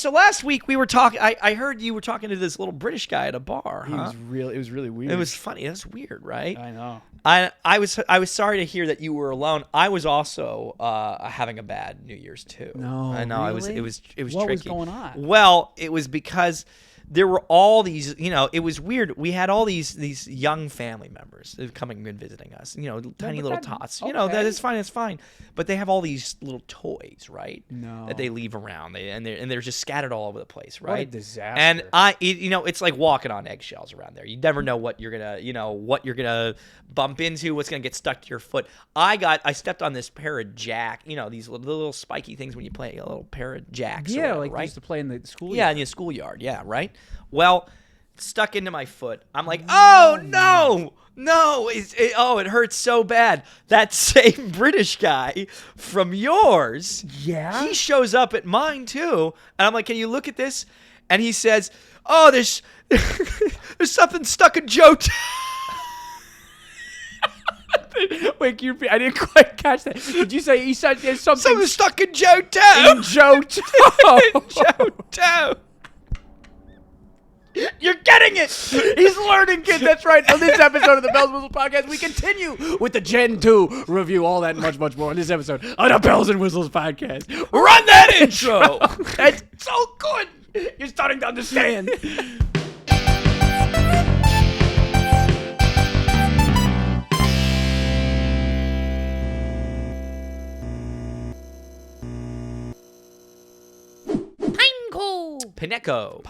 So last week we were talking. I heard you were talking to this little British guy at a bar. He was really. It was really weird. It was funny. It was weird, right? I know. I was sorry to hear that you were alone. I was also having a bad New Year's too. No, I know. really? It was tricky. What was going on? Well, it was because there were all these. It was weird. We had all these young family members coming and visiting us. Tiny little tots. okay. That is fine. It's fine. But they have all these little toys, right? No. That they leave around. They're just scattered all over the place, right? What a disaster. And it's like walking on eggshells around there. You never know what you're gonna bump into, what's gonna get stuck to your foot. I stepped on this pair of jack, these little spiky things when you play a little pair of jacks. Yeah, or whatever, like right? they used to play in the schoolyard. Yeah, in the schoolyard. Yeah, right. Well, stuck into my foot. I'm like, oh no. It hurts so bad. That same British guy from yours, Yeah? he shows up at mine too, and I'm like, can you look at this? And he says, oh, there's something stuck in JOHTO. Wait, I didn't quite catch that. Did you say he said there's something stuck in JOHTO. in JOHTO? JOHTO. You're getting it. He's learning, kid. That's right. On this episode of the Bells and Whistles podcast, we continue with the Gen 2 review, all that and much, much more on this episode of the Bells and Whistles podcast. Run that intro. That's so good. You're starting to understand. Pineco.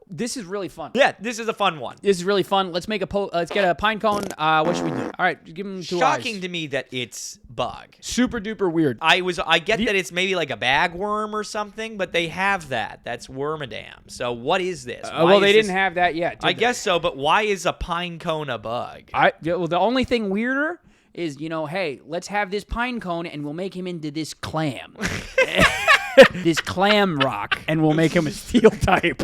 This is really fun. Yeah, this is a fun one. This is really fun. Let's make let's get a pine cone. What should we do? All right, give him two eyes. Shocking to me that it's bug. Super duper weird. I get that it's maybe like a bagworm or something, but they have that. That's wormadam. So what is this? Well, they didn't have that yet. I guess so, but why is a pine cone a bug? Well, the only thing weirder is, hey, let's have this pine cone and we'll make him into this clam. This clam rock, and we'll make him a steel type.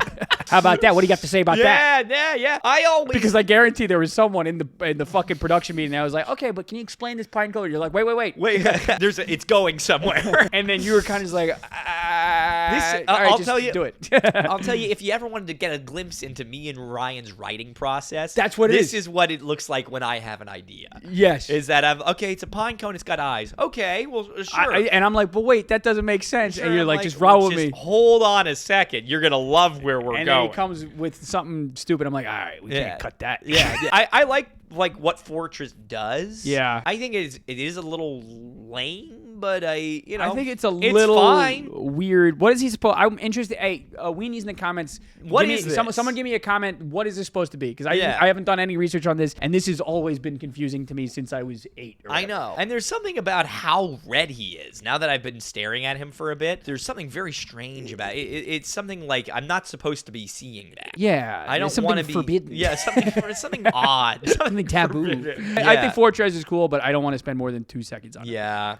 How about that? What do you have to say about that? Yeah. Because I guarantee there was someone in the fucking production meeting that was like, okay, but can you explain this pine cone? You're like, wait. It's going somewhere. And then you were kind of just like, I'll tell you. Do it. I'll tell you, if you ever wanted to get a glimpse into me and Ryan's writing process, that's what it is. This is what it looks like when I have an idea. Yes. Is that it's a pine cone, it's got eyes. Okay, well, sure. And I'm like, but wait, that doesn't make sense. Sure, and you're like, just roll with me. Hold on a second. You're going to love where we're going. And then he comes with something stupid. I'm like, all right, we can't cut that. Yeah. I like what Fortress does. Yeah. I think it is a little lame, but I think it's a little fine. Weird. What is he supposed? I'm interested. Hey, Weenies in the comments. What is this? Someone give me a comment. What is this supposed to be? Because I haven't done any research on this, and this has always been confusing to me since I was 8. I know. And there's something about how red he is. Now that I've been staring at him for a bit, there's something very strange about it. It's something like I'm not supposed to be seeing that. Yeah. I don't want to be forbidden. Yeah, something odd. Something taboo. I think Fortress is cool, but I don't want to spend more than 2 seconds on it. Yeah.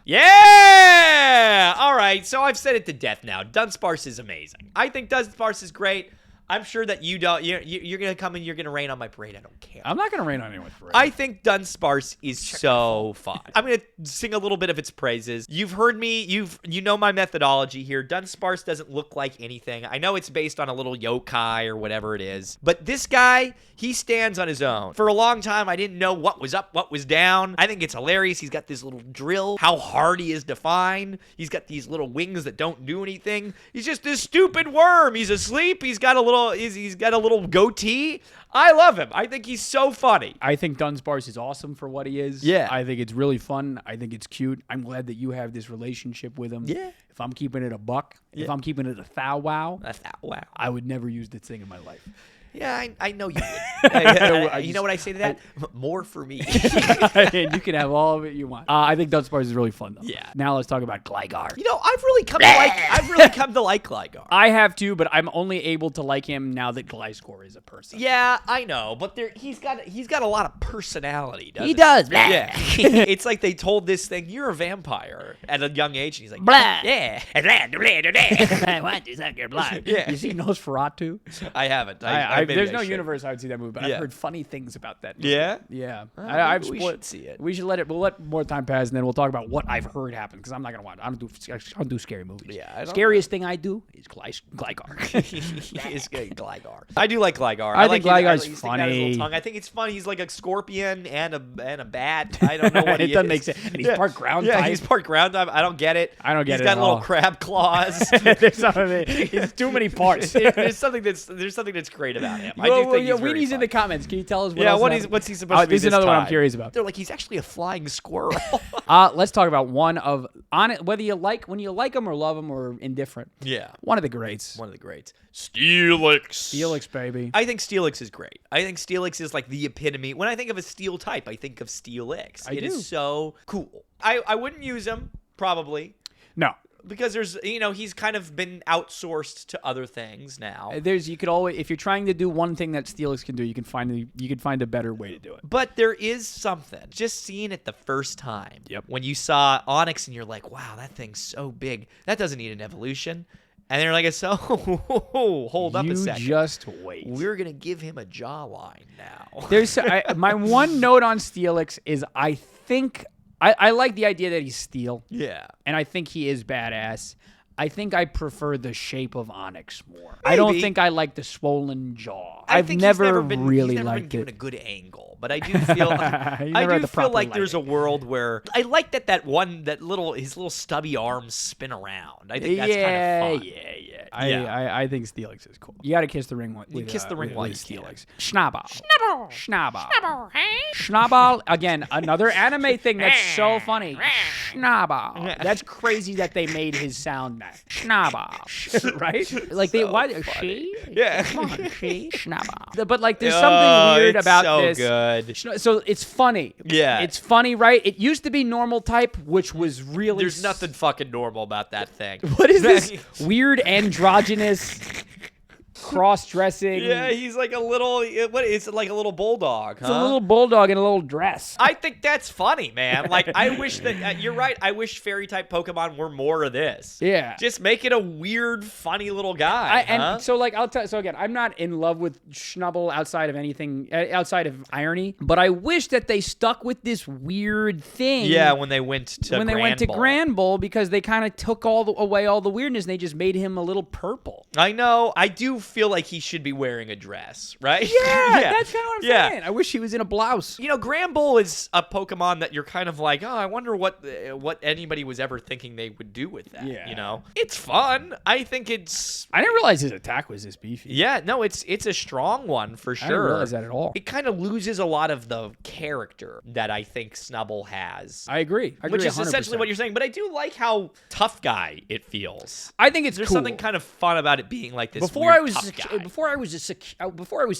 All right. So I've said it to death now. Dunsparce is amazing. I think Dunsparce is great. I'm sure that you don't. You're gonna come and you're gonna rain on my parade. I don't care. I'm not gonna rain on anyone's parade. I think Dunsparce is so fun. I'm gonna sing a little bit of its praises. You've heard me. You know my methodology here. Dunsparce doesn't look like anything. I know it's based on a little yokai or whatever it is, but this guy, he stands on his own. For a long time, I didn't know what was up, what was down. I think it's hilarious. He's got this little drill. How hard he is to find. He's got these little wings that don't do anything. He's just this stupid worm. He's asleep. He's got a little goatee. I love him. I think he's so funny. I think Dunsparce is awesome for what he is. Yeah. I think it's really fun. I think it's cute. I'm glad that you have this relationship with him. Yeah. If I'm keeping it a buck, if I'm keeping it a thou wow, I would never use this thing in my life. Yeah, I know you would. You know what I say to that? More for me. And you can have all of it you want. I think Dunsparce is really fun, though. Yeah. Now let's talk about Gligar. I've really come to like Gligar. I have too, but I'm only able to like him now that Gliscor is a person. Yeah, I know, but he's got a lot of personality, doesn't he? He does. Blah. Yeah. It's like they told this thing, you're a vampire at a young age, and he's like, blah. Yeah. I want to suck your blood. Yeah. You seen Nosferatu? I haven't. There's no universe I would see that movie, but I've heard funny things about that movie. Yeah? Yeah. I've we should see it. We should we'll let more time pass, and then we'll talk about what I've heard happen, because I'm not going to watch it. I don't do scary movies. Yeah. Scariest thing I do is Gligar. He's Gligar. I do like Gligar. I think Gligar's funny. I think it's funny. He's like a scorpion and a bat. I don't know what he is. It doesn't make sense. And he's part ground type. Yeah, he's part ground type. I don't get it. He's got little crab claws. There's too many parts. There's something that's great about him. I do think he's very Weenie's fun. in the comments. Can you tell us what else what's he supposed to be this is another time? one I'm curious about. They're like, he's actually a flying squirrel. Let's talk about one of whether you like him or love him or indifferent. Yeah. One of the greats. Steelix, baby. I think Steelix is great. I think Steelix is like the epitome. When I think of a steel type, I think of Steelix. It is so cool. I wouldn't use him, probably. No. Because there's, he's kind of been outsourced to other things now. You could always, if you're trying to do one thing that Steelix can do, you can find a better way to do it. But there is something. Just seeing it the first time. Yep. When you saw Onix and you're like, wow, that thing's so big. That doesn't need an evolution. And they're like, so hold up a second. You just wait. We're going to give him a jawline now. There's my one note on Steelix is I think I like the idea that he's steel. Yeah. And I think he is badass. I think I prefer the shape of Onix more. Maybe. I don't think I like the swollen jaw. I've never been given a good angle, but I do feel like there's a world where I like that his little stubby arms spin around. I think that's kind of fun. Yeah. I think Steelix is cool. You got to kiss the ring. You kiss the ring while you Steelix. Snubbull. Again, another anime thing that's so funny. Snubbull. That's crazy that they made his sound that. Snubbull. Right? Like she? Yeah. Come on, she? Snubbull. But like there's something weird about this. Good. So it's funny. Yeah. It's funny, right? It used to be normal type, which was really There's nothing fucking normal about that thing. What is this weird androgynous cross-dressing? Yeah, he's like a little. What is it? Like a little bulldog? Huh? It's a little bulldog in a little dress. I think that's funny, man. Like I wish that you're right. I wish fairy type Pokemon were more of this. Yeah, just make it a weird, funny little guy. And so, like, I'll tell. So again, I'm not in love with Snubbull outside of irony, but I wish that they stuck with this weird thing. Yeah, when they went to Granbull, because they kind of took away all the weirdness and they just made him a little purple. I know. I do feel like he should be wearing a dress, right? Yeah, that's kind of what I'm saying. I wish he was in a blouse. Granbull is a Pokemon that you're kind of like, oh, I wonder what anybody was ever thinking they would do with that. Yeah. It's fun. I think it's. I didn't realize his attack was this beefy. Yeah, no, it's a strong one for sure. I didn't realize that at all. It kind of loses a lot of the character that I think Snubbull has. I agree. Which is 100%. essentially what you're saying. But I do like how tough guy it feels. I think There's cool. something kind of fun about it being like this. Before I was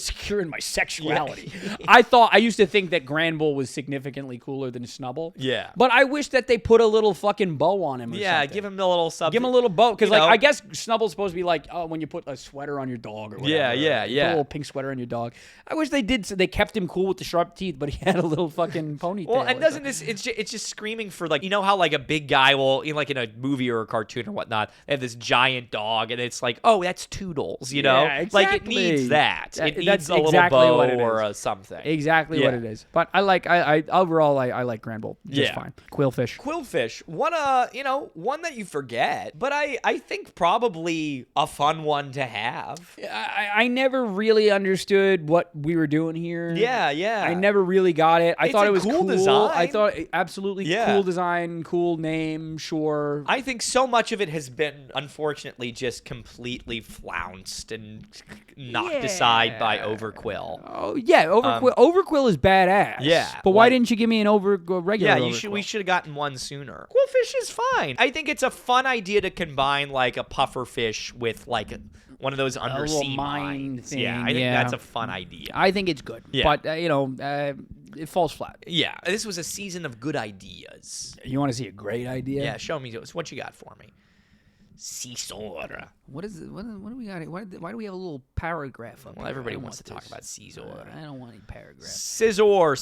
secure in my sexuality, Yeah. I used to think that Granbull was significantly cooler than Snubbull. Yeah. But I wish that they put a little fucking bow on him. Or something. Give him the little sub. Give him a little bow, because I guess Snubbull's supposed to be like, when you put a sweater on your dog or whatever. Yeah. Put a little pink sweater on your dog. I wish they did. So they kept him cool with the sharp teeth, but he had a little fucking ponytail. Well, and doesn't this? It's just screaming for, like, how like a big guy will, like in a movie or a cartoon or whatnot, they have this giant dog and it's like, oh, that's Toodles, Yeah, exactly. Like it needs that. It needs that's a little exactly bow what it or is. something. Exactly what it is. But I like overall I like Granbull just fine. Qwilfish, one that you forget, but I think probably a fun one to have. I never really understood what we were doing here. Yeah. I never really got it. I thought it was cool. Design. I thought absolutely cool design, cool name, sure. I think so much of it has been, unfortunately, just completely flounced and knocked aside by Overquill. Oh yeah, Overquill is badass. Yeah, but why didn't you give me an regular? Yeah, Overquill? we should have gotten one sooner. Qwilfish is fine. I think it's a fun idea to combine like a pufferfish with like one of those undersea mines. Thing. Yeah, I think that's a fun idea. I think it's good. Yeah. But it falls flat. Yeah, this was a season of good ideas. You want to see a great idea? Yeah, show me what you got for me. Scizor. What is it? What do we got? Why do we have a little paragraph up Well, here? everybody I don't wants to want talk about Scizor. I don't want any paragraph. Scizor.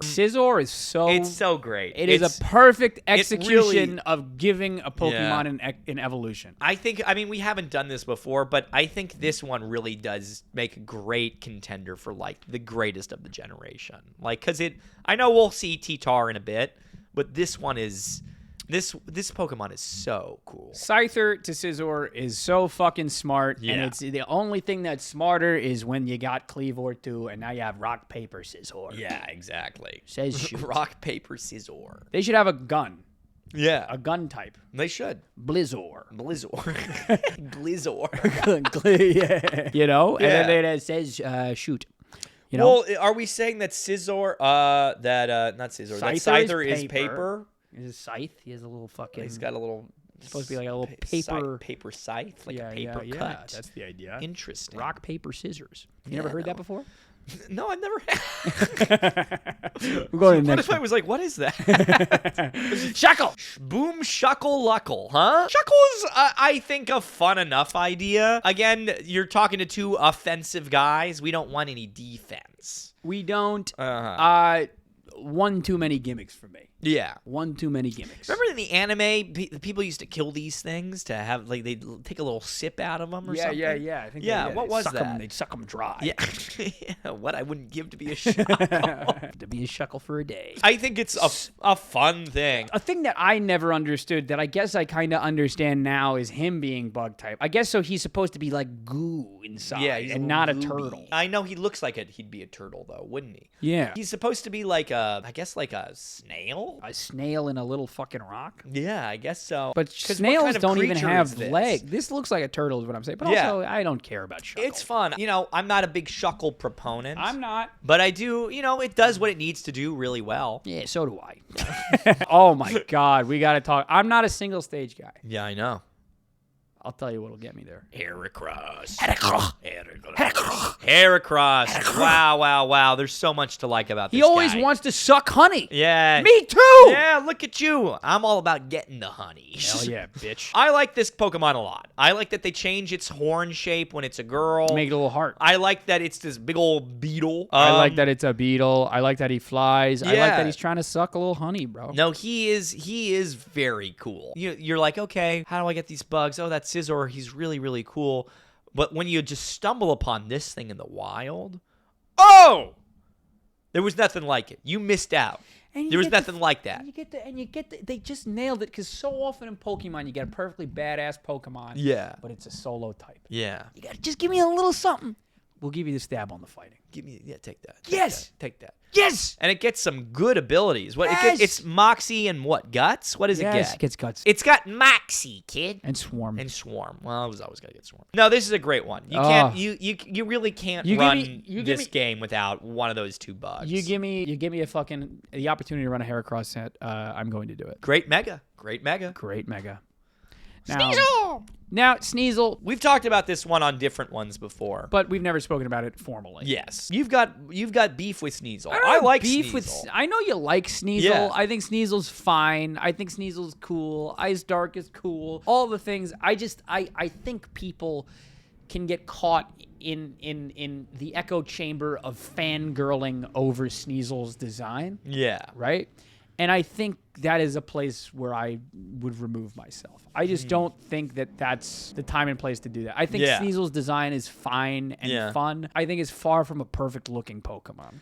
Scizor is so... It's so great. It is a perfect execution really- of giving a Pokemon an evolution. I think, I mean, we haven't done this before, but I think this one really does make a great contender for, like, the greatest of the generation. Like, because I know we'll see T-Tar in a bit, but this one is... This Pokemon is so cool. Scyther to Scizor is so fucking smart, and Yeah. it's the only thing that's smarter is when you got Cleavor too, and now you have Rock, Paper, Scizor. Yeah, exactly. Says shoot. Rock, paper, scissor. They should have a gun. Yeah. A gun type. They should. Blizzor. Blizzor. Yeah. You know? Yeah. And then it says shoot. You know? Well, are we saying that Scizor, not Scizor, that Scyther is paper? Is it scythe? He has a little fucking... He's got a little... supposed to be like a little paper... Paper scythe? Like yeah, a paper yeah, cut. yeah. That's the idea. Interesting. Rock, paper, scissors. You never heard that before? No, I've never had. We're going to the What next if I was like, what is that? Shuckle! Boom, Shuckle, Luckle, huh? Shuckle's, I think, a fun enough idea. Again, you're talking to two offensive guys. We don't want any defense. We don't. Uh-huh. One too many gimmicks for me. Yeah. One too many gimmicks. Remember in the anime, people used to kill these things to have, like, they'd take a little sip out of them or something? Yeah. I think what was that? They'd suck them dry. Yeah. Yeah, what I wouldn't give to be a Shuckle. To be a Shuckle for a day. I think it's a fun thing. A thing that I never understood that I guess I kind of understand now is him being bug type. I guess so he's supposed to be like goo inside and not a turtle. I know he looks like he'd be a turtle though, wouldn't he? Yeah. He's supposed to be like I guess like a snail? A snail in a little fucking rock? Yeah, I guess so. But 'Cause snails what kind of don't even creature have is this? legs. This looks like a turtle is what I'm saying. But Yeah. also, I don't care about Shuckle. It's fun. You know, I'm not a big Shuckle proponent. I'm not. But I do, it does what it needs to do really well. Yeah, so do I. Oh my God, we got to talk. I'm not a single stage guy. Yeah, I know. I'll tell you what'll get me there. Heracross. Heracross. Wow. There's so much to like about this He always guy. wants to suck honey. Yeah. Me too. Yeah, look at you. I'm all about getting the honey. Hell yeah, bitch. I like this Pokemon a lot. I like that they change its horn shape when it's a girl. Make it a little heart. I like that it's this big old beetle. I like that it's a beetle. I like that he flies. I like Yeah. that he's trying to suck a little honey, bro. No, he is very cool. You're like, okay, how do I get these bugs? Oh, that's Scizor. He's really, really cool. But when you just stumble upon this thing in the wild, there was nothing like it. You missed out. There was nothing like that. They just nailed it because so often in Pokemon you get a perfectly badass Pokemon. Yeah. But it's a solo type. Yeah. You gotta just give me a little something. We'll give you the stab on the fighting. Take that. Yes! Take that. Yes! And it gets some good abilities. Yes! It's Moxie and what? Guts? What does it Yes, get? it gets guts. It's got Moxie, kid. And Swarm. And Swarm. Well, I was always gonna get Swarm. No, this is a great one. You can't. You really can't run this game without one of those two bugs. You give me the opportunity to run a Heracross set. I'm going to do it. Great Mega. Great Mega. Sneasel! Now, Sneasel. We've talked about this one on different ones before. But we've never spoken about it formally. Yes. You've got beef with Sneasel. I like beef Sneasel. with. I know you like Sneasel. Yeah. I think Sneasel's fine. I think Sneasel's cool. Ice Dark is cool. All the things. I think people can get caught in the echo chamber of fangirling over Sneasel's design. Yeah. Right? And I think that is a place where I would remove myself. I just don't think that that's the time and place to do that. I think Sneasel's design is fine and fun. I think it's far from a perfect-looking Pokemon.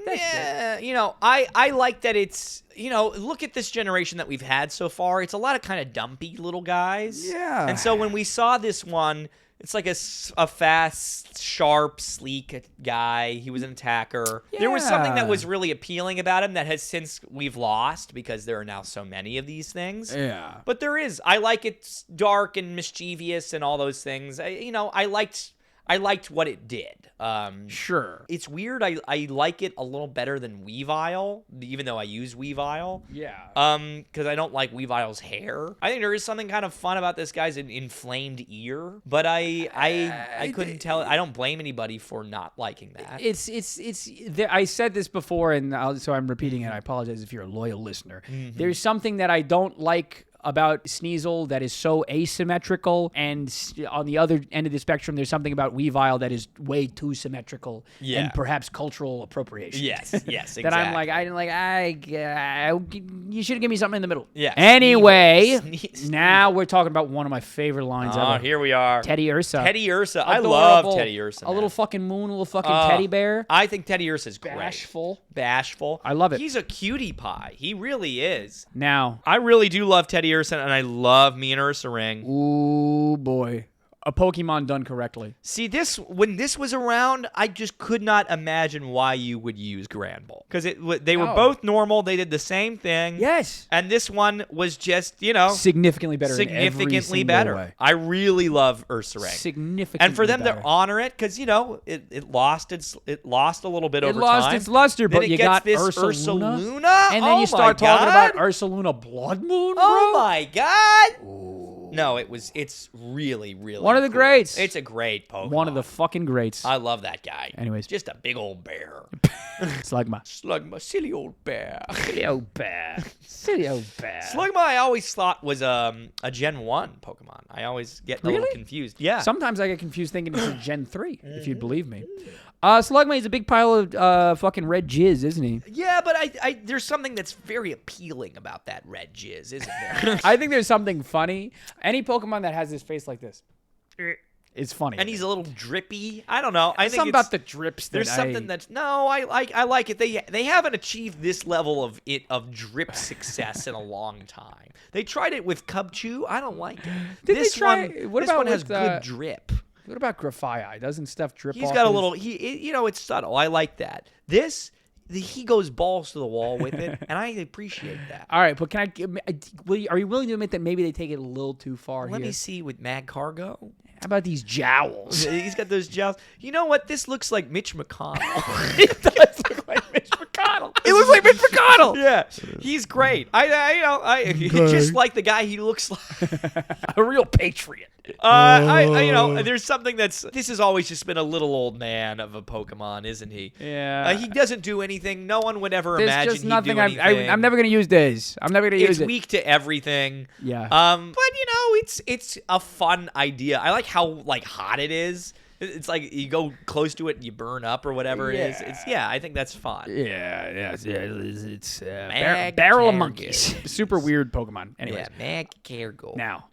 That's it. I like that it's, look at this generation that we've had so far. It's a lot of kind of dumpy little guys. Yeah. And so when we saw this one, it's like a fast, sharp, sleek guy. He was an attacker. Yeah. There was something that was really appealing about him that has since we've lost because there are now so many of these things. Yeah. But there is. I like it's dark and mischievous and all those things. I liked what it did. Sure. It's weird. I like it a little better than Weavile, even though I use Weavile. Yeah. Because I don't like Weavile's hair. I think there is something kind of fun about this guy's inflamed ear, but I couldn't tell. I don't blame anybody for not liking that. I said this before, and so I'm repeating it. I apologize if you're a loyal listener. There's something that I don't like about Sneasel that is so asymmetrical, and on the other end of the spectrum, there's something about Weavile that is way too symmetrical and perhaps cultural appropriation. Yes, exactly. That I'm like, you should give me something in the middle. Yeah. Anyway, now we're talking about one of my favorite lines ever. Here we are. Teddiursa. Teddiursa. I love Teddiursa. A little fucking moon, a little fucking teddy bear. I think Teddiursa is great. Bashful. I love it. He's a cutie pie. He really is. Now, I really do love Teddiursa, and I love me and Ursaring. Ooh, boy. A Pokemon done correctly. See, when this was around, I just could not imagine why you would use Granbull. Because they were both normal. They did the same thing. Yes. And this one was just, significantly better. Significantly better. Way. I really love Ursaring. Significantly And for them better. to honor it, because, it lost a little bit over time. It lost its luster, but you got this Ursaluna. And then you start talking about Ursaluna Blood Moon, bro. Oh, my God. Ooh. No, it's really, really one of the greats. It's a great Pokemon. One of the fucking greats. I love that guy. Anyways. Just a big old bear. Slugma. Silly old bear. Silly old bear. Slugma I always thought was a Gen 1 Pokemon. I always get a little confused. Yeah. Sometimes I get confused thinking it's a Gen 3, if you'd believe me. Slugma is a big pile of fucking red jizz, isn't he? Yeah, but I there's something that's very appealing about that red jizz, isn't there? I think there's something funny. Any Pokemon that has his face like this is funny. And he's a little drippy. I don't know. I think something about the drips. There's something that's I like it. They haven't achieved this level of drip success in a long time. They tried it with Cubchoo. I don't like it. This one has good drip. What about Grafaiai? Doesn't stuff drip off? He's got a little. It's subtle. I like that. He goes balls to the wall with it, and I appreciate that. All right, but are you willing to admit that maybe they take it a little too far here? Let me see with Magcargo. How about these jowls? He's got those jowls. You know what? This looks like Mitch McConnell. It does look like Mitch McConnell. It looks like Mitch McConnell. Yeah, he's great. Just like the guy he looks like. A real patriot. There's something this has always just been a little old man of a Pokemon, isn't he? Yeah. He doesn't do anything. No one would ever imagine he'd do anything. I'm never going to use this. I'm never going to use it. It's weak to everything. Yeah. But it's a fun idea. I like how hot it is. It's like you go close to it and you burn up or whatever it is. I think that's fun. It's barrel of monkeys. Super weird Pokemon. Anyways. Yeah, Magcargo. Now.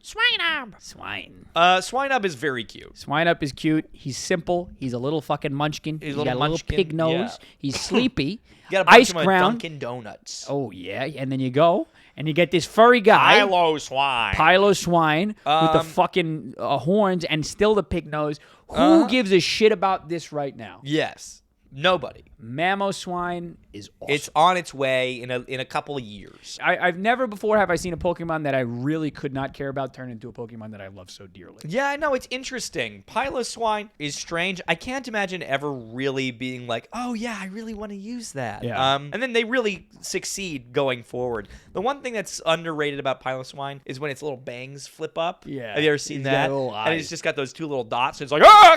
Swinub is very cute. Swinub is cute. He's simple. He's a little fucking munchkin. He's got a little pig nose. Yeah. He's sleepy. You got a bunch of Dunkin' Donuts. Oh, yeah. And then you go and you get this furry guy. Piloswine with the fucking horns and still the pig nose. Who gives a shit about this right now? Yes. Nobody. Mamoswine is awesome. It's on its way in a couple of years. I've never before have I seen a Pokemon that I really could not care about turn into a Pokemon that I love so dearly. Yeah, I know. It's interesting. Piloswine is strange. I can't imagine ever really being like, oh, yeah, I really want to use that. Yeah. And then they really succeed going forward. The one thing that's underrated about Piloswine is when its little bangs flip up. Yeah. Have you ever seen that? And it's just got those two little dots. And it's like, ah!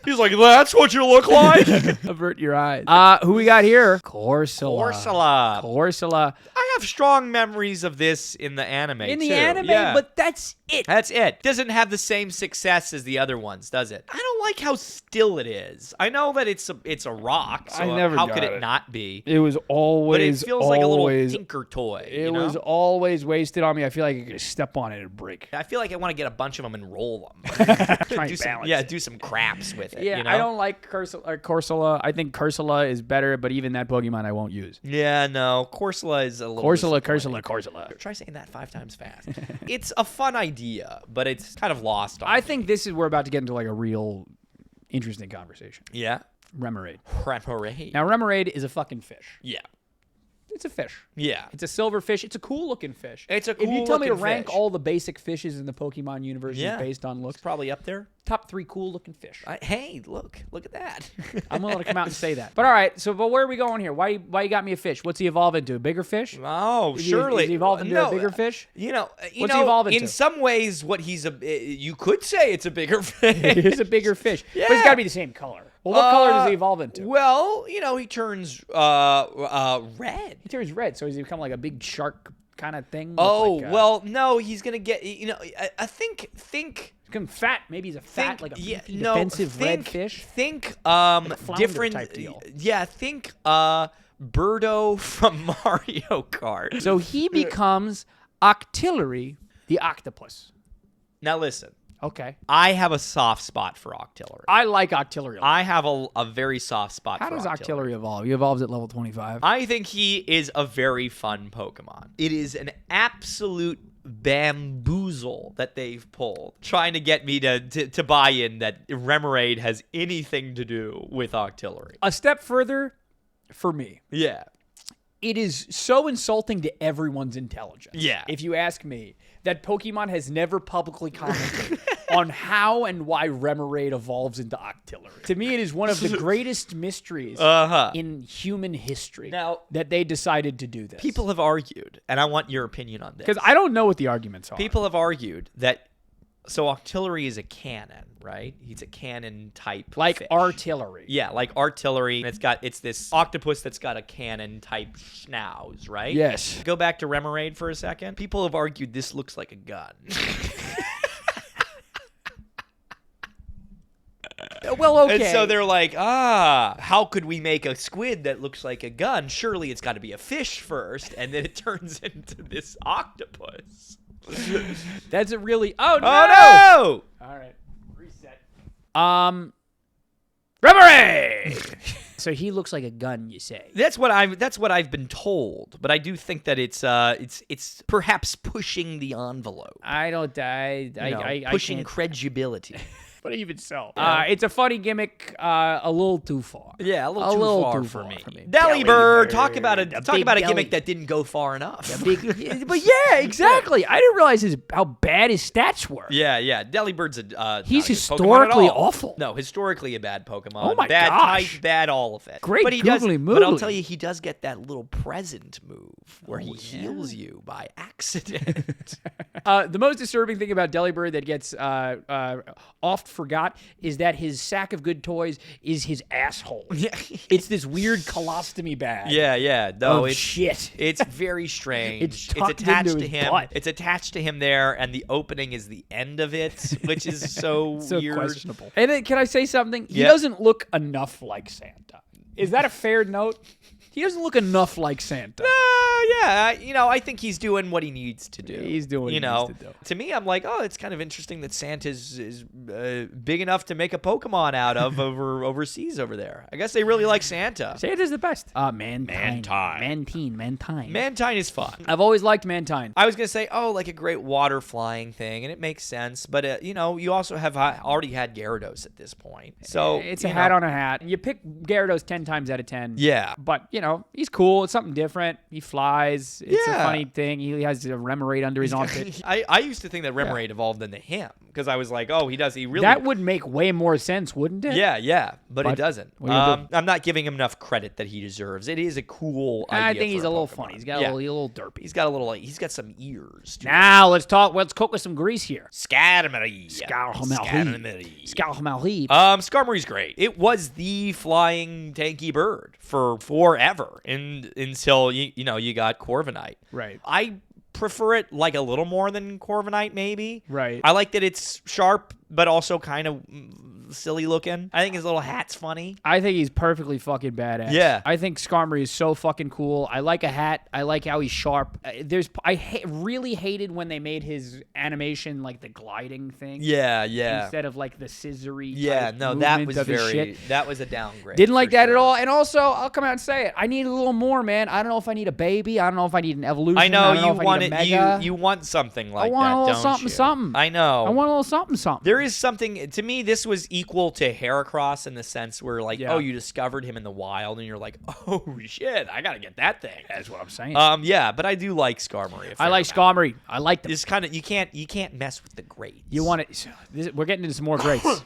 He's like, that's what you look like. Avert your eyes. Who we got here? Corsola. I have strong memories of this in the anime, but that's it. That's it. Doesn't have the same success as the other ones, does it? I don't like how still it is. I know that it's a rock, so how could it not be? It was always, but it feels like a little tinker toy. It was always wasted on me. I feel like I could step on it and break. I feel like I want to get a bunch of them and roll them. Do some craps with it. Yeah, I don't like Corsola. I think Corsola is better, but even that Pokemon I won't use. Yeah, no. Corsola is a little Corsola. Try saying that 5 times fast. It's a fun idea, but it's kind of lost on me. I think this is we're about to get into a real interesting conversation. Yeah. Remoraid. Now, Remoraid is a fucking fish. Yeah. It's a fish. Yeah. It's a silver fish. It's a cool looking fish. If you tell me to rank all the basic fishes in the Pokemon universe based on looks, it's probably up there. Top 3 cool looking fish. Hey, look at that. I'm willing to come out and say that. But all right, but where are we going here? Why you got me a fish? What's he evolve into? A bigger fish? Oh, surely. Is he evolved into a bigger fish? What's he evolve into? In some ways, you could say it's a bigger fish. It is a bigger fish. Yeah. But it's got to be the same color. Well, what color does he evolve into? Well, he turns red. He turns red, so he's become like a big shark kind of thing? Oh, With like well, no, he's going to get, I think become fat. Maybe he's a fat, like a beefy, no, defensive red fish. Think different type deal. Yeah, think Birdo from Mario Kart. So he becomes Octillery, the octopus. Now listen. Okay. I have a soft spot for Octillery. I like Octillery a lot. I have a very soft spot for Octillery. How does Octillery evolve? He evolves at level 25. I think he is a very fun Pokemon. It is an absolute bamboozle that they've pulled, trying to get me to buy in that Remoraid has anything to do with Octillery. A step further, for me. Yeah. It is so insulting to everyone's intelligence. Yeah. If you ask me, that Pokemon has never publicly commented on how and why Remoraid evolves into Octillery. To me, it is one of the greatest mysteries in human history Now, that they decided to do this. People have argued, and I want your opinion on this. Because I don't know what the arguments are. People have argued that, so Octillery is a cannon, right? He's a cannon type like fish. artillery. Yeah, like artillery. And it's this octopus that's got a cannon type schnauz, right? Yes. Go back to Remoraid for a second. People have argued this looks like a gun. Well, okay. And so they're like, how could we make a squid that looks like a gun? Surely it's got to be a fish first, and then it turns into this octopus. That's a really... Oh, no! Oh, no! All right. Reset. Remoraid! So he looks like a gun, you say? That's what I've been told, but I do think that it's perhaps pushing the envelope. Pushing credibility. But even so, Yeah. it's a funny gimmick, a little too far. Yeah, a little too far for me. Delibird, Delibird, talk about a big gimmick that didn't go far enough. But yeah, exactly. I didn't realize how bad his stats were. Yeah. Delibird's he's not a good historically Pokemon at all. awful. No, historically a bad Pokemon. Oh my bad gosh. type, bad all of it. Great but he does. googly But I'll moogly. tell you, he does get that little present move where he heals you by accident. The most disturbing thing about Delibird that gets oft forgot is that his sack of good toys is his asshole. Yeah. It's this weird colostomy bag. Yeah. No, of it's shit. It's very strange. It's It's tucked attached into to his him. butt. It's attached to him there, and the opening is the end of it, which is so weird. Questionable. And then, can I say something? He Yeah. doesn't look enough like Santa. Is that a fair note? He doesn't look enough like Santa. Yeah, I think he's doing what he needs to do. He's doing what he needs to do. To me, I'm like, it's kind of interesting that Santa's big enough to make a Pokemon out of overseas over there. I guess they really like Santa. Santa's the best. Mantine. Mantine. Mantine. Mantine is fun. I've always liked Mantine. I was going to say, like a great water flying thing, and it makes sense. But, you also have already had Gyarados at this point. So It's a hat on a hat. You pick Gyarados 10 times out of 10. Yeah. But, he's cool. It's something different. He flies. It's a Yeah. funny thing. He has a Remoraid under his armpit. I used to think that Remoraid evolved into him because I was like, he does. He really. That would make way more sense, wouldn't it? Yeah, but it doesn't. what are you gonna do? I'm not giving him enough credit that he deserves. It is a cool idea. I think he's for a little Pokemon. funny. He's got a little derpy. He's got some ears. Too. Now let's cook with some grease here. Skarmory. Skarmory. Skarmory's great. It was the flying tanky bird for forever, until you got Corviknight. Right. I prefer it like a little more than Corviknight, maybe. Right. I like that it's sharp, but also kind of silly looking. I think his little hat's funny. I think he's perfectly fucking badass. Yeah. I think Skarmory is so fucking cool. I like a hat. I like how he's sharp. Really hated when they made his animation like the gliding thing. Yeah. Instead of like the scissory. Yeah, type no, that movement was of his shit. that was a downgrade. Didn't like for that sure. at all. And also, I'll come out and say it. I need a little more, man. I don't know if I need a baby. I don't know if I need an evolution. I know don't you if I want need it. a mega. You want something like want that, a little don't something, you? something. I know. I want a little something, something. There is something to me. This was equal to Heracross in the sense where, like, Yeah. you discovered him in the wild, and you're like, oh shit, I gotta get that thing. That's what I'm saying. Yeah, but I do like Skarmory. I like Skarmory. I like them. It's kind of you can't mess with the greats. You want it? We're getting into some more greats.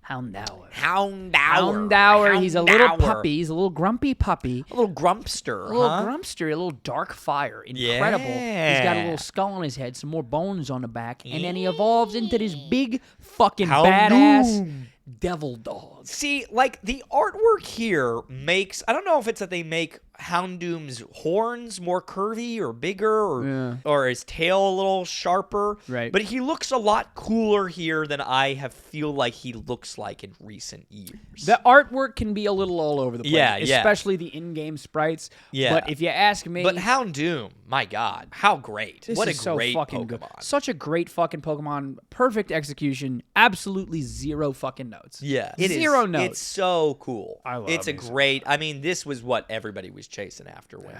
Houndour. Houndour. He's a little puppy. He's a little grumpy puppy. A little grumpster. A little huh? grumpster, a little dark fire. Incredible. He's got a Yeah. little skull on his head, some more bones on the back, and then he evolves into this big fucking Houndoom. badass devil dog. See, like the artwork here makes. I don't know if it's that they make Houndoom's horns more curvy or bigger, or his tail a little sharper. Right. But he looks a lot cooler here than I feel like he looks like in recent years. The artwork can be a little all over the place. Yeah. Especially the in-game sprites. Yeah. But if you ask me... But Houndoom, my God, how great. What a great fucking Pokemon. good. Such a great fucking Pokemon. Perfect execution. Absolutely zero fucking notes. Yeah. Zero notes. It's so cool. I love It's a me some great... I mean, this was what everybody was chasing after when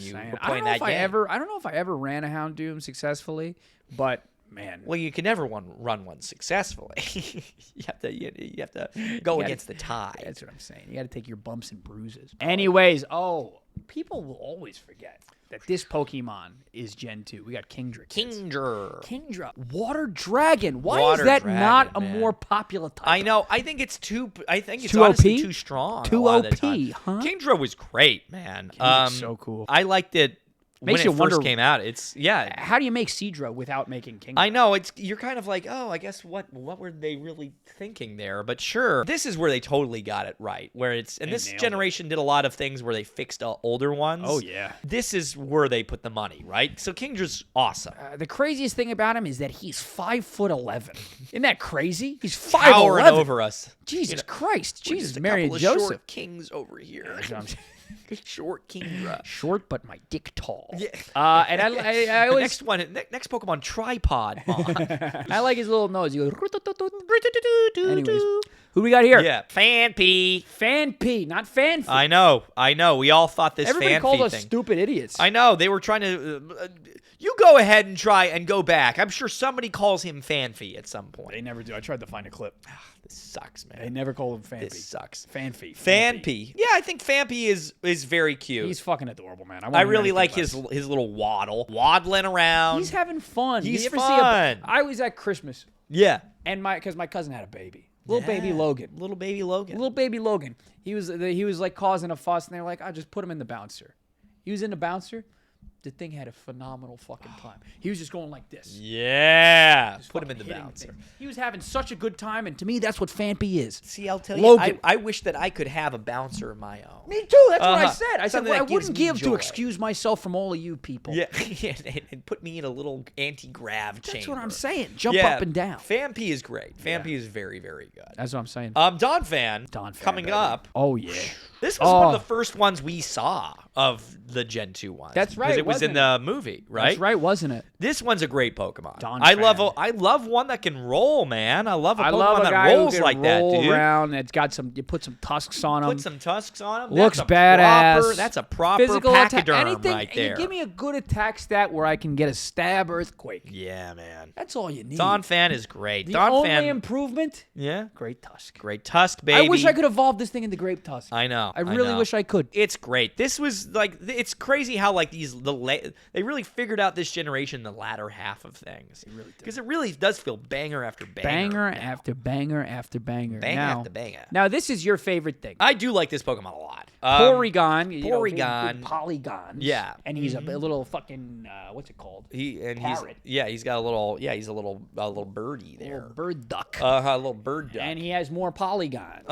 you were playing that game. I don't know if I ever ran a Houndoom successfully, but man. Well, you can never run one successfully. you have to go against the tide. That's what I'm saying. You got to take your bumps and bruises. Anyways, people will always forget that this Pokemon is Gen 2. We got Kingdra. Kingdra. Water Dragon. Why is that not a more popular type? I know. I think it's too too honestly OP? too strong. Too a lot of the OP, time. huh? Kingdra was great, man. Kingdra's so cool. I liked it Makes when you it first wonder- came out. How do you make Seadra without making Kingdra? I know, you're kind of like, oh, I guess what were they really thinking there? But sure, this is where they totally got it right. This generation did a lot of things where they fixed older ones. Oh yeah. This is where they put the money, right? So Kingdra's awesome. The craziest thing about him is that he's 5'11". Isn't that crazy? He's 5'11". Towering over us. Jesus Christ. We're Jesus, just a Mary and couple of Joseph. short kings over here. Short Kingdra. Short, but my dick tall. Yeah. And I always... Next Pokemon, Tripod. I like his little nose. He goes... Anyways, who we got here? Yeah, Phanpy, not Phanpy. I know. We all thought this Everybody Phanpy called us thing. stupid idiots. I know. They were trying to... you go ahead and try and go back. I'm sure somebody calls him Phanpy at some point. They never do. I tried to find a clip. This sucks, man. They never call him Phanpy. This sucks. Phanpy. Yeah, I think Phanpy is very cute. He's fucking adorable, man. I really like his little waddling around. He's having fun. He's you ever fun. I was at Christmas, Yeah. and because my cousin had a baby, little baby Logan. Little baby Logan. He was like causing a fuss, and they were like, "I just put him in the bouncer." He was in the bouncer. The thing had a phenomenal fucking time. He was just going like this. Yeah. Just Put him in the hitting bouncer. things. He was having such a good time, and to me, that's what Phanpy is. See, I'll tell Logan. you, I wish that I could have a bouncer of my own. Me too. That's what I Uh-huh. said. I said Something well, I that gives wouldn't me give joy. to excuse myself from all of you people. Yeah, and put me in a little anti-grav chamber. That's what I'm saying. Jump up and down. Phanpy is great. Phanpy is very, very good. That's what I'm saying. Donphan coming baby. up. Oh yeah. This was one of the first ones we saw of the Gen 2 ones. That's right, Because it was in wasn't the movie, right? That's right, wasn't it? This one's a great Pokemon. Donphan. I love one that can roll, man. I love a I Pokemon love a that guy rolls who can like that, roll dude. around. It's got you put some tusks on him. Put some tusks on him. Looks that's a badass. That's a proper Physical attack. pachyderm Anything. right there. You give me a good attack stat where I can get a stab earthquake. Yeah, man. That's all you need. Donphan is great. The Donphan, only improvement. yeah, Great tusk. great tusk, baby. I wish I could evolve this thing into grape tusk. I know. I really wish I could. It's great. This was like, it's crazy how like they really figured out this generation the latter half of things. They really because it really does feel banger after banger. Banger now. after banger after banger. Banger now, after banger. Now this is your favorite thing. I do like this Pokemon a lot. Porygon. you know, Porygon. big polygons. Yeah. And he's a little fucking what's it called? He's Parrot. he's got a little birdie there. Little bird duck. A little bird duck. And he has more polygons.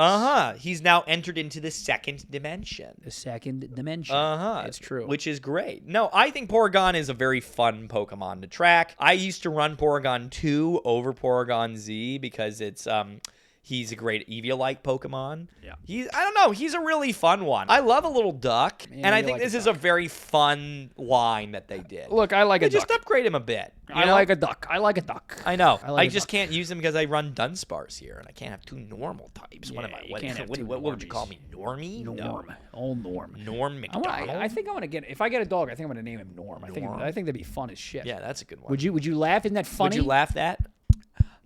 He's now entered into the second dimension. The second dimension. It's true. Which is great. No, I think Porygon is a very fun Pokemon to track. I used to run Porygon 2 over Porygon Z because it's he's a great Eevee-like Pokemon. Yeah. I don't know. He's a really fun one. I love a little duck, Yeah, and I you think like this a is a very fun line that they did. Look, I like They a duck. just upgrade him a bit. I like a duck. I like a duck. I know. I like I a just duck. can't use them because I run Dunsparce here, and I can't have two normal types. What am Yeah, I? you What, can't have two what would you normies. call me? Normie? Norm. Old Norm. Norm McDonald. I think I'm gonna get. If I get a dog, I think I'm gonna name him Norm. Norm. I think that'd be fun as shit. Yeah, that's a good one. Would you laugh? Isn't that funny? Would you laugh that?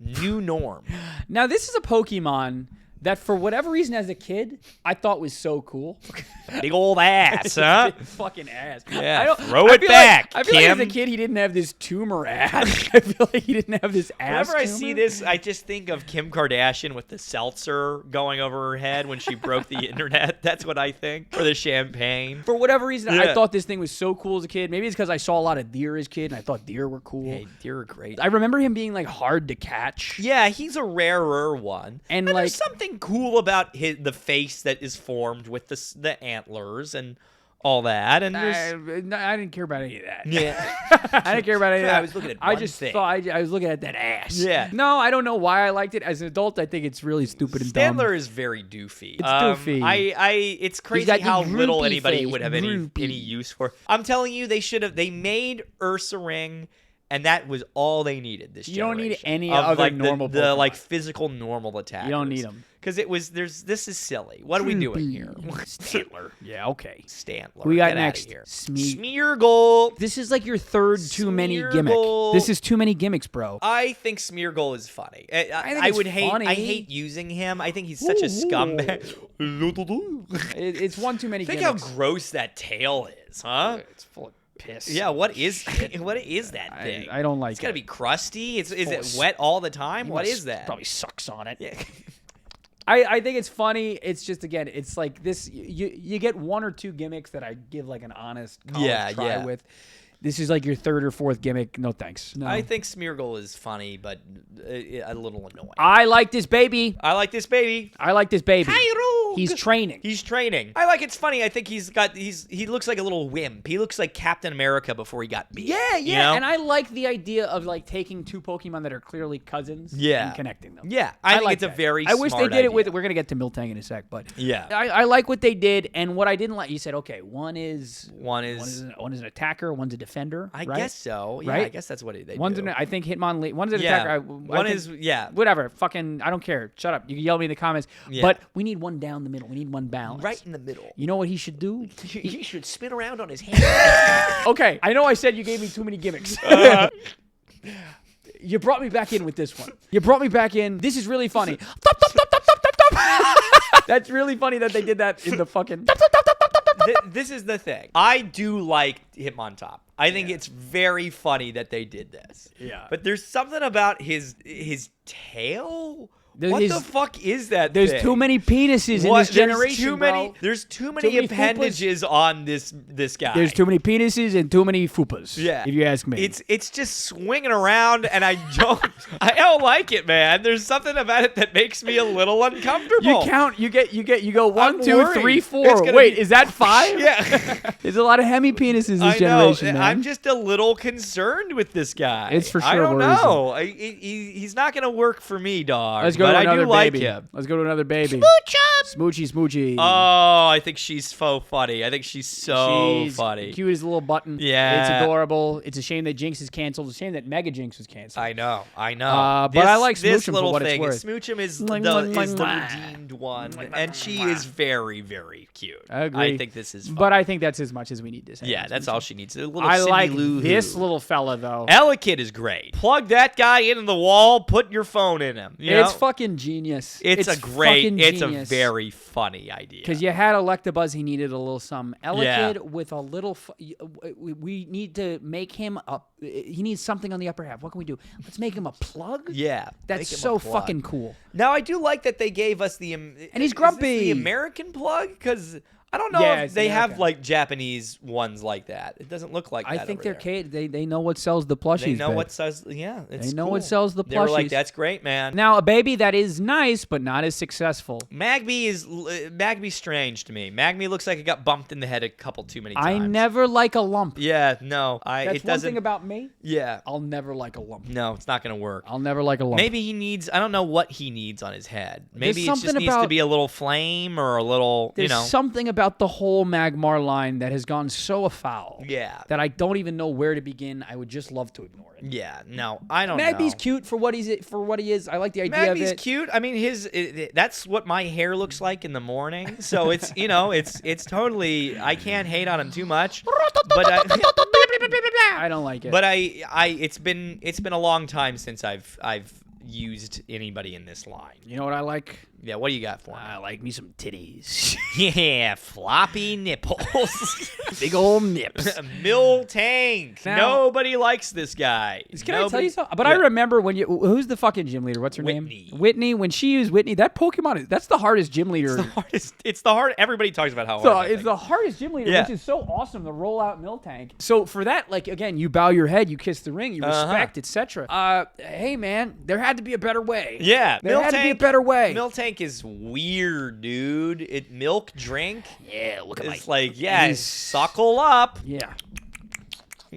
New Norm. Now this is a Pokemon that, for whatever reason, as a kid, I thought was so cool. Big old ass, huh? Big fucking ass. Yeah, throw it back, I feel like as a Kim. kid, he didn't have this tumor ass. I feel like he didn't have this ass Whenever I tumor. see this, I just think of Kim Kardashian with the seltzer going over her head when she broke the internet. That's what I think. Or the champagne. For whatever reason, I Yeah. thought this thing was so cool as a kid. Maybe it's because I saw a lot of deer as a kid, and I thought deer were cool. Hey, you're great. I remember him being like hard to catch. Yeah, he's a rarer one. And, there's like- something cool about the face that is formed with the antlers and all that. And I didn't care about any of that. yeah. I didn't care about any of that. I was looking at I one just thing. thought I was looking at that ass. Yeah. No, I don't know why I liked it. As an adult, I think it's really stupid and dumb. Stantler is very doofy. It's doofy. It's crazy got the how little droopy anybody face, would have any droopy. use for. I'm telling you, they made Ursaring, and that was all they needed this You don't need generation any of, other like, normal the Pokemon. like physical normal attackers. You don't need 'em. Because this is silly. What are we doing here? Stantler. Yeah, okay. Stantler. We got Get next. Outta here. Smeargle. Smeargle. This is like your third too many gimmick. Smeargle. This is too many gimmicks, bro. I think Smeargle is funny. think I it's would hate. funny. I hate using him. I think he's such a scumbag. It's one too many Think how gimmicks. gross that tail is, huh? It's full of piss. Yeah. What is that thing? I don't like It's gotta it. be crusty. Is it of wet all the time? He What must is that? Probably sucks on it. Yeah. I think it's funny. It's just, again, it's like this. You get one or two gimmicks that I give like an honest college try with. This is like your third or fourth gimmick. No thanks. No. I think Smeargle is funny, but a little annoying. I like this baby. I like this baby. I like this baby. Kyroog. He's training. He's training. I like it's funny. I think he looks like a little wimp. He looks like Captain America before he got big. Yeah. You know? And I like the idea of like taking two Pokemon that are clearly cousins and connecting them. Yeah. I think like it's a that. very I wish they smart did it with idea. We're going to get to Miltank in a sec, but Yeah. I like what they did. And what I didn't like, you said, okay, one is an attacker, one's a defender. I right? guess so. Yeah, Right? I guess that's what they One's do. I think Hitmonlee. One's an Yeah. attacker. One is Whatever. Fucking, I don't care. Shut up. You can yell at me in the comments. Yeah. But we need one down the middle. We need one balance. right in the middle. You know what he should do? He should spin around on his hand. Okay, I know I said you gave me too many gimmicks. You brought me back in with this one. You brought me back in. This is really funny. That's really funny that they did that in the fucking. This is the thing. I do like Hitmontop. I think it's very funny that they did this. Yeah. But there's something about his tail. What His- the fuck is that There's thing? too many penises in this generation, There's too many many appendages on this guy. There's too many penises and too many fupas. Yeah. If you ask me. It's just swinging around, and I don't like it, man. There's something about it that makes me a little uncomfortable. You count. You go I'm 1, 2, worried. 3, It's 4. gonna Wait, be- is that 5? Yeah. There's a lot of hemi penises this I know. generation, man. I'm just a little concerned with this guy. It's for I sure don't worrisome. know. He's not going to work for me, dog. Let's go but to I another do like baby. him. Let's go to another baby. Smoochy. Oh, I think she's so funny. I think she's so She's funny. cute as a little button. Yeah. It's adorable. It's a shame that Jinx is canceled. It's a shame that Mega Jinx was canceled. I know. But I like this Smoochum for little what it's thing. worth. Smoochum is Mwah, the mwah, is the mwah. redeemed one, and she is very, very cute. I agree. I think this is fun. But I think that's as much as we need to say. Yeah, that's all she needs. A little I Cindy like Lou this Who. little fella, though. Elekid is great. Plug that guy into the wall. Put your phone in him. You It's know? fucking genius. It's a very funny idea. Because you had Electabuzz, he needed a little something. Yeah. Elekid with a little. We need to make him up. He needs something on the upper half. What can we do? Let's make him a plug. Yeah, That's make him a so plug. fucking cool. Now I do like that they gave us the and he's grumpy. the American plug because I don't know Yeah, if it's they have American. like Japanese ones like that. It doesn't look like I that. think over they're there. They know what sells the plushies. They know babe. what sells. Yeah, it's They know cool. what sells the They were like, plushies. "That's great, man." Now a baby that is nice but not as successful. Magby's strange to me. Magby looks like it got bumped in the head a couple too many times. I never like a lump. Yeah, no, That's it one doesn't. thing about me. Yeah, I'll never like a lump. no, it's not gonna work. I'll never like a lump. Maybe he needs. I don't know what he needs on his head. Maybe it just something needs to about- be a little flame or a little. There's something about the whole Magmar line that has gone so afoul. Yeah. That I don't even know where to begin. I would just love to ignore it. Yeah, no, I don't know. Magby's cute for what he is. I like the idea of Magby's it. cute. I mean, that's what my hair looks like in the morning. So it's it's totally. I can't hate on him too much. But I don't like it. but it's been a long time since I've used anybody in this line. You know what I like? Yeah, what do you got for me? I like me some titties. Yeah, floppy nipples. Big old nips. Miltank. Now- Nobody likes this guy. Can I tell you something? But Yeah. I remember when who's the fucking gym leader? What's her Whitney. name? Whitney. When she used Whitney, that Pokemon that's the hardest gym leader. It's the hard. Everybody talks about how hard. that It's thing the hardest gym leader, Yeah. which is so awesome to roll out Miltank. So for that, like again, you bow your head, you kiss the ring, you respect, etc. Hey man, there had to be a better way. Yeah, There had to be a better way. Miltank is weird, dude. It milk drink. Yeah, look at It's suckle up. Yeah.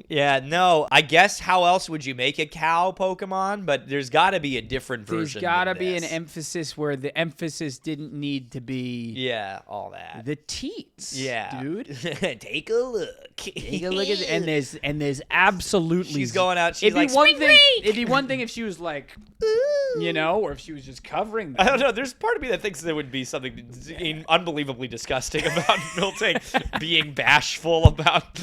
Yeah, no. I guess how else would you make a cow Pokemon? But there's got to be a different version. There's got to be an this. emphasis where the emphasis didn't need to be. Yeah, all that. The teats. Yeah, dude. Take a look. Take a look at it. And there's absolutely. She's going out. She's like, it'd be one thing if she was like, you know, or if she was just covering them. I don't know. There's part of me that thinks there would be something unbelievably disgusting about Miltank being bashful about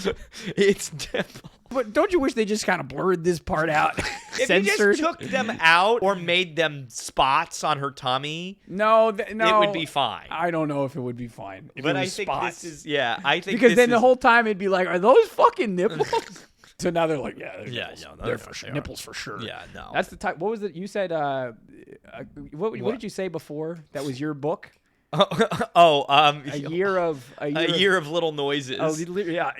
its nipple. But don't you wish they just kind of blurred this part out? If Censored? you just took them out or made them spots on her tummy, no, it would be fine. I don't know if it would be fine. If but it I was think spots. this is, yeah, I think because this then the is- whole time it'd be like, are those fucking nipples? So now they're like, yeah, they're Yeah, nipples. yeah, they're for sure. nipples for sure. Yeah, no. That's the type. What was it? You said, what did you say before? That was your book? A year of little noises. Oh, yeah.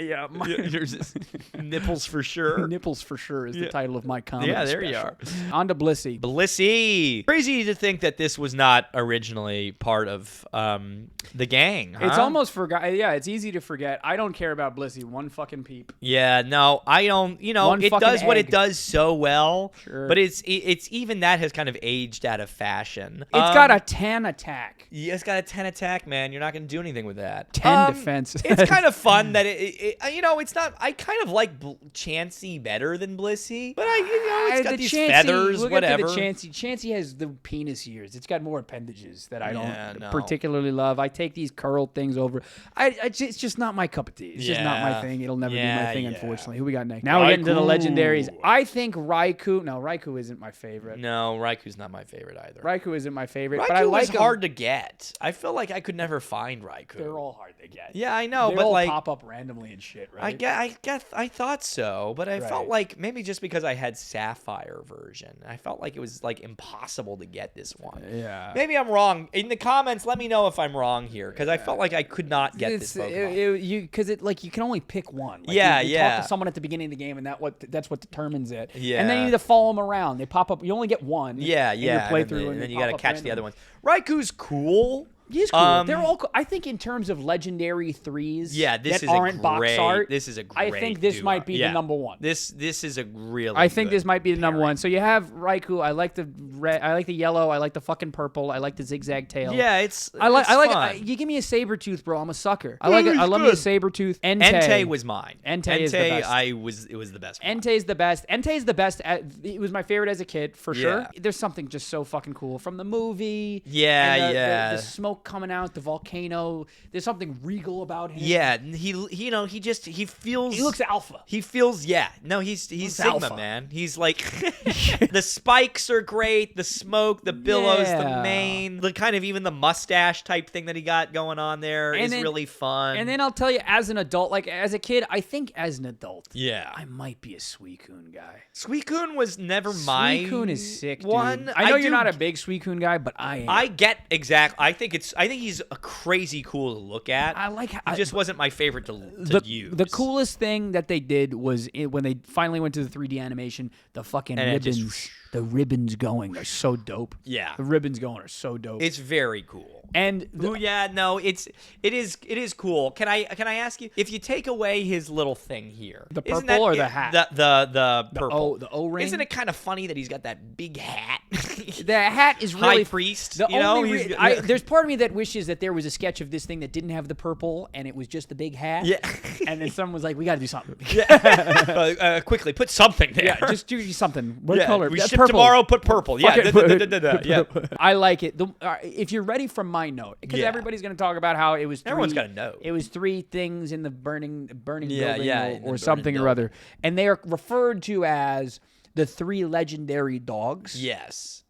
Yours is nipples for sure. Nipples for sure is the title of my comedy Yeah, there you special. are. On to Blissey. Blissey. Crazy to think that this was not originally part of the gang. Huh? It's almost forgot. Yeah, it's easy to forget. I don't care about Blissey one fucking peep. Yeah, no, I don't. You know, One it fucking does what it egg. does so well. Sure. But it's even that has kind of aged out of fashion. It's got a 10 attack. Yeah, it's got a 10 attack, man. You're not going to do anything with that. 10 defense. It's kind of fun that it's not. I kind of like Chansey better than Blissey, but it's got these feathers, whatever. Chansey has the penis ears. It's got more appendages that I don't no. particularly love. I take these curled things over. It's just not my cup of tea. It's just not my thing. It'll never be my thing, unfortunately. Who we got next? Now we're getting to the legendaries. I think Raikou. No, Raikou isn't my favorite. No, Raikou's not my favorite either. Raikou isn't my favorite, Raikou but I like was hard to get. I feel like I could never find Raikou. They're all hard to get. Yeah, I know, They but all like pop up randomly and shit, right? I thought so, but I felt Right. like maybe just because I had Sapphire version, I felt like it was like impossible to get this one. Yeah. Maybe I'm wrong. In the comments, let me know if I'm wrong here, because I felt like I could not get this Pokemon. Because you can only pick one. Like Yeah, you yeah. talk to someone at the beginning of the game, and that's what determines it. Yeah. And then you need to follow them around. They pop up. You only get one. Yeah, in yeah. Your playthrough, and and then they you got to pop up catch the other randomly. ones. Raikou's cool. He's cool. They're all cool. I think in terms of legendary threes Yeah, this that is aren't a box great. art, This is a great. I think this duo. might be Yeah. the number one. This is a really. I think good this might be the number pairing. one. So you have Raikou. I like the red. I like the yellow. I like the fucking purple. I like the zigzag tail. Yeah, it's. I like. fun. You give me a Sabretooth, bro. I'm a sucker. I Yeah, like it. he's I love me a good. Sabretooth. Entei was mine. Entei is the best. It was the best. one. Entei's the best. Entei's the best. It was my favorite as a kid, for sure. Yeah. There's something just so fucking cool from the movie. Yeah, and yeah. The smoke coming out, the volcano. There's something regal about him. Yeah, he feels. He looks alpha. He feels, yeah. No, he's Sigma, alpha. man. He's like, the spikes are great, the smoke, the billows, the Yeah. mane, the kind of even the mustache type thing that he got going on there is really fun. And then I'll tell you, as an adult, like as a kid, I think as an adult, yeah. I might be a Suicune guy. Suicune was never my Suicune is sick, dude. one. I know you're not a big Suicune guy, but I am. I get exactly. I think he's a crazy cool to look at. I like He just wasn't my favorite to use. The coolest thing that they did was when they finally went to the 3D animation, the fucking And it ribbons. just- The ribbons going are so dope. Yeah. The ribbons going are so dope. It's very cool. And Ooh, yeah, no, it is cool. Can I ask you, if you take away his little thing here, The isn't purple that or the it- hat? The purple, the O-ring? Isn't it kind of funny that he's got that big hat? the hat is really High priest, The you know, only he's- there's part of me that wishes that there was a sketch of this thing that didn't have the purple and it was just the big hat. Yeah. And then someone was like, "We got to do something." Quickly put something there. Yeah, just do something. What Yeah, color? we That's ship purple. tomorrow. Put purple. Yeah, Fuck it. yeah. I like it. If you're ready from my note, because Yeah. everybody's going to talk about how it was. Everyone's got a note. It was 3 things in the burning Yeah, building yeah, in the or burning something or building. other, and they are referred to as the 3 legendary dogs. Yes.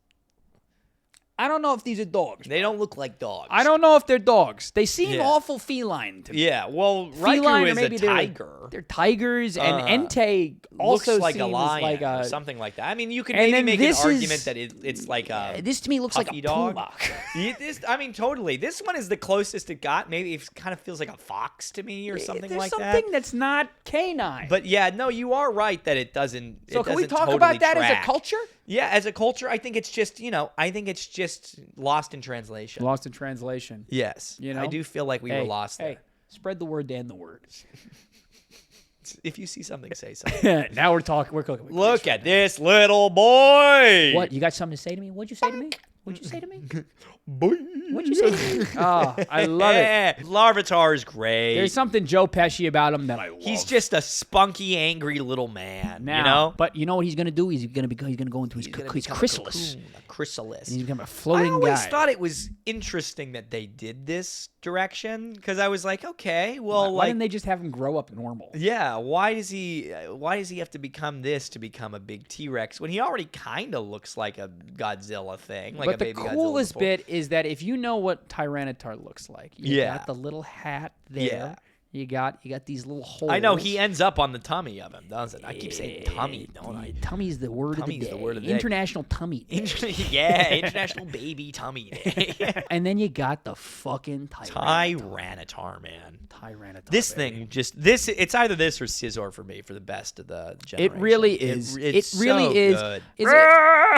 I don't know if these are dogs. They don't look like dogs. I don't know if they're dogs. They seem Yeah. awful feline to me. Yeah, well, Feline, Raikou or is maybe a tiger. They're tigers, and Entei Looks also like a seems lion like or a something like that. I mean, you could And maybe then make an this argument is- that it's like a this to me looks like puppy a dog. puma. I mean, totally. This one is the closest it got. Maybe it kind of feels like a fox to me or something There's like something that. that's not canine. But yeah, no, you are right that it doesn't. so it can we doesn't talk totally about that track. as a culture? Yeah, as a culture, I think it's just I think it's just lost in translation. Lost in translation. Yes, You know? I do feel like we were lost there. Hey, spread the word and the word. If you see something, say something. Now we're talking. We're cooking. Look at this little boy. What? You got something to say to me? What'd you say to me? What'd you say to me? Boy. What'd you say to me? Oh, I love it. Larvitar is great. There's something Joe Pesci about him that I love. He's just a spunky, angry little man. now, you know? But you know what he's gonna do? He's gonna go into his gonna his become chrysalis. a chrysalis. And he's become a I floating always guy. thought it was interesting that they did this direction because I was like, okay, well, Why like, didn't they just have him grow up normal? yeah, why does he have to become this to become a big T-Rex when he already kind of looks like a Godzilla thing, like But a the baby Godzilla coolest before. bit is that if you know what Tyranitar looks like, you Yeah. got the little hat there. Yeah. You got these little holes. I know he ends up on the tummy of him, doesn't? I keep saying tummy, don't I? Tummy's the word Tummy's of the the day. word of the day. International Tummy Day. Yeah, International Baby Tummy Day. And then you got the fucking Tyranitar, man. Tyranitar. This baby. thing, it's either this or Scizor for me for the best of the generation. It really is. It's it really so is. good.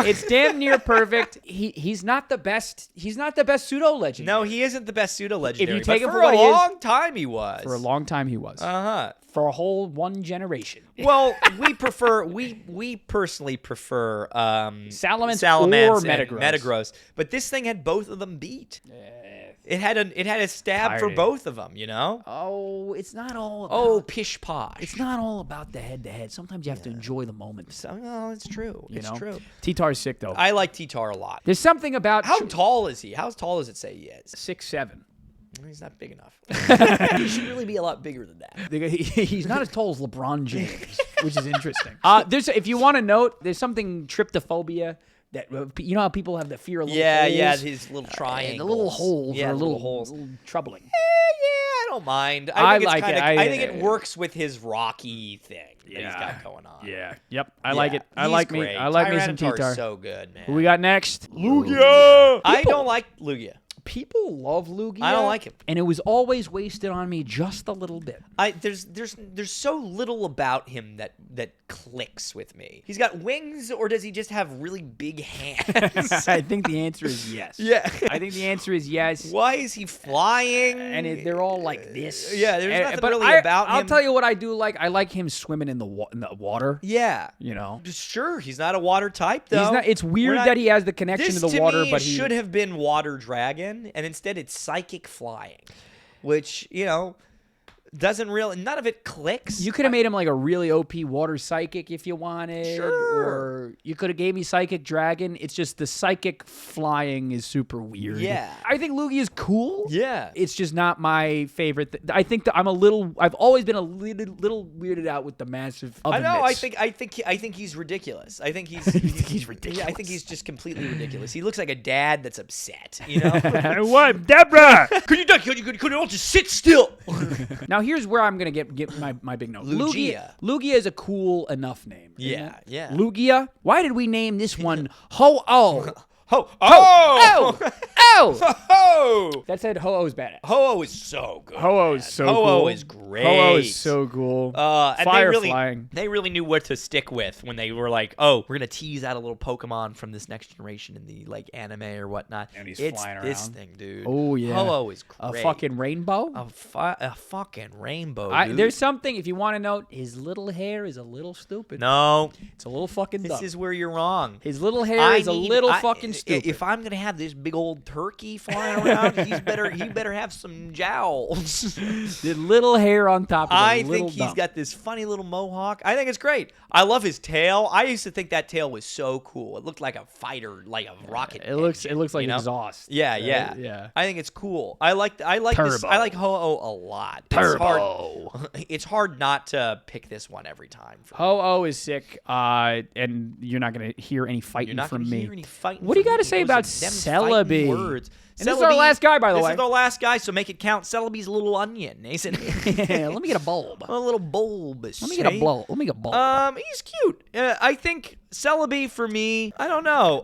It's damn near perfect. He's not the best. He's not the best pseudo legend. No, he isn't the best pseudo legendary. take but him for for what a he is- long time he was. For a long time he was. For a whole one generation. Well, we personally prefer Salamence Salamence or and Metagross. Metagross, but this thing had both of them beat. It had a stab for Tired. both of them, you know. Oh, it's not all about, Oh, pish posh. it's not all about the head-to-head. Sometimes you have to enjoy the moment. So, no, it's true. You It's know? true. T-Tar's sick, though. I like T-Tar a lot. There's something about... How tall is he? How tall does it say he is? 6'7". He's not big enough. He should really be a lot bigger than that. He's not as tall as LeBron James, which is interesting. If you want to note, there's something tryptophobia that you know how people have the fear of little holes? Yeah, these little triangles. The little holes Yeah, are a little little holes. little troubling. Yeah, I don't mind. I think like it's it. kinda, I think it works with his rocky thing that he's got going on. Yeah. Yep. I like it. I he's like great. me. I like me some Tyranitar's T-Tar. so good, man. Who we got next? Lugia. I don't like Lugia. People love Lugia. I don't like him. And it was always wasted on me just a little bit. There's so little about him that clicks with me. He's got wings, or does he just have really big hands? I think the answer is yes. Yeah. I think the answer is yes. Why is he flying? And they're all like this. Yeah, there's nothing but really about him. I'll tell you what I do like. I like him swimming in the water. Yeah. You know. Sure, he's not a water type though. He's not. It's weird that he has the connection This to the water, me but he should have been water dragon, and instead it's psychic flying, which doesn't really. None of it clicks. You could have made him like a really OP water psychic if you wanted. Sure. Or you could have gave me psychic dragon. It's just the psychic flying is super weird. Yeah. I think Lugia is cool. Yeah. It's just not my favorite. I think that I've always been a little weirded out with the massive oven I know. mitts. I think he's ridiculous. I think he's he's ridiculous. Yeah, I think he's just completely ridiculous. He looks like a dad that's upset. You know. What, Deborah? Could you all just sit still? Now here's where I'm gonna get my big note. Lugia. Lugia is a cool enough name. isn't Yeah, it? yeah. Lugia. Why did we name this one Ho-Oh? Ho! Oh! Oh! Ho! That said, Ho-Oh's badass. Ho-Oh is so good. Ho-Oh is man. so Ho-Oh cool. is great. Ho-Oh is so cool. And Fire flying. They really knew what to stick with when they were like, "Oh, we're gonna tease out a little Pokemon from this next generation in the anime or whatnot." And he's it's flying this around. thing, dude. Oh yeah. Ho-Oh is A great. fucking rainbow. A fucking rainbow. Dude. There's something. If you want to note, his little hair is a little stupid. no. It's a little fucking dumb. This is where you're wrong. His little hair is a little fucking stupid. If I'm gonna have this big old turkey flying around around, he better have some jowls. The little hair on top of I think he's got this funny little mohawk. I think it's great. I love his tail. I used to think that tail was so cool. It looked like a fighter, like a rocket. It looks like exhaust. Yeah, right? yeah. I think it's cool. I like this. I like Ho-Oh a lot. Turbo. It's hard not to pick this one every time. Ho-Oh is sick, and you're not gonna hear any fighting from me. What do you got to say about Celebi? Words. And this is our last guy, by the way. This is our last guy, so make it count. Celebi's a little onion, isn't he? Yeah, let me get a bulb. A little bulb. Let me get a bulb. He's cute. I think Celebi for me. I don't know.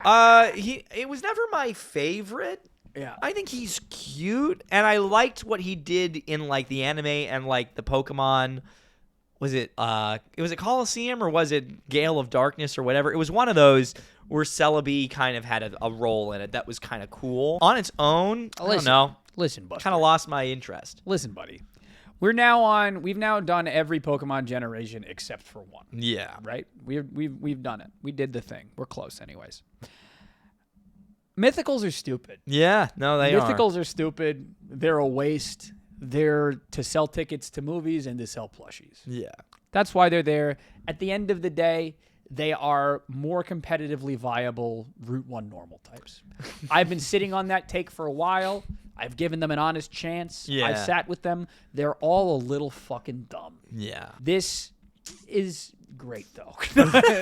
It was never my favorite. Yeah. I think he's cute, and I liked what he did in like the anime and like the Pokemon. Was it Coliseum or was it Gale of Darkness or whatever? It was one of those where Celebi kind of had a role in it that was kind of cool. On its own, I don't know. Listen, buddy. Kind of lost my interest. Listen, buddy. We've now done every Pokemon generation except for one. Yeah. Right? We've done it. We did the thing. We're close anyways. Mythicals are stupid. Yeah, no, they are. Mythicals are stupid. They're a waste. They're to sell tickets to movies and to sell plushies. Yeah. That's why they're there. At the end of the day, they are more competitively viable Route 1 normal types. I've been sitting on that take for a while. I've given them an honest chance. Yeah. I sat with them. They're all a little fucking dumb. Yeah. This is great, though.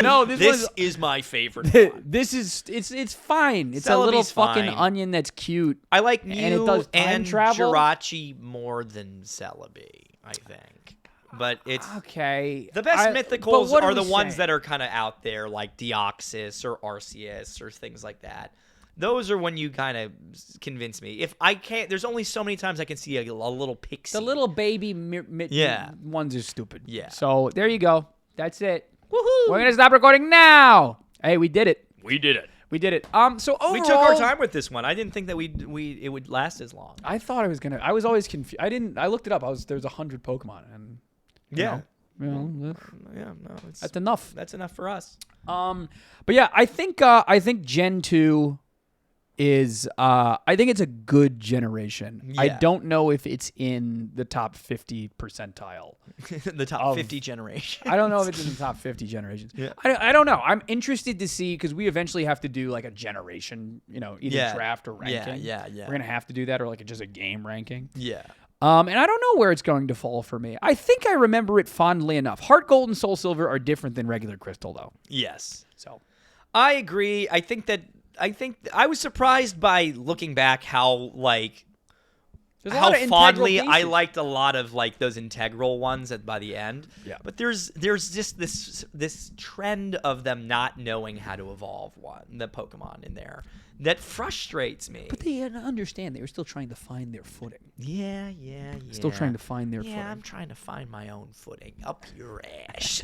No, this is my favorite one. This is it's fine. It's Celebi's a little fine. fucking onion that's cute. I like and it Mew does time and travel. Jirachi more than Celebi, I think. But it's okay. The best mythicals but are the ones that are kind of out there, like Deoxys or Arceus or things like that. Those are when you kind of convince me. If I can't, there's only so many times I can see a little pixie. The little baby ones are stupid. Yeah. So there you go. That's it. Woohoo! We're gonna stop recording now. Hey, we did it. We did it. We did it. So overall, we took our time with this one. I didn't think that it would last as long. I thought I was gonna. I was always confused. I looked it up. There's 100 Pokemon, and yeah. That's enough. That's enough for us. But yeah, I think Gen 2 is I think it's a good generation. Yeah. I don't know if it's in the top 50 percentile. The top 50 generations. I don't know if it's in the top 50 generations. Yeah. I don't know. I'm interested to see because we eventually have to do like a generation, either draft or ranking. Yeah. We're gonna have to do that or like just a game ranking. Yeah. And I don't know where it's going to fall for me. I think I remember it fondly enough. Heart Gold and Soul Silver are different than regular Crystal, though. Yes. So, I agree. I think I was surprised by looking back how fondly I liked a lot of like those integral ones by the end. Yeah. But there's just this trend of them not knowing how to evolve the Pokemon in there that frustrates me. But they understand they were still trying to find their footing. Yeah. Still trying to find their footing. Yeah, I'm trying to find my own footing up your ass.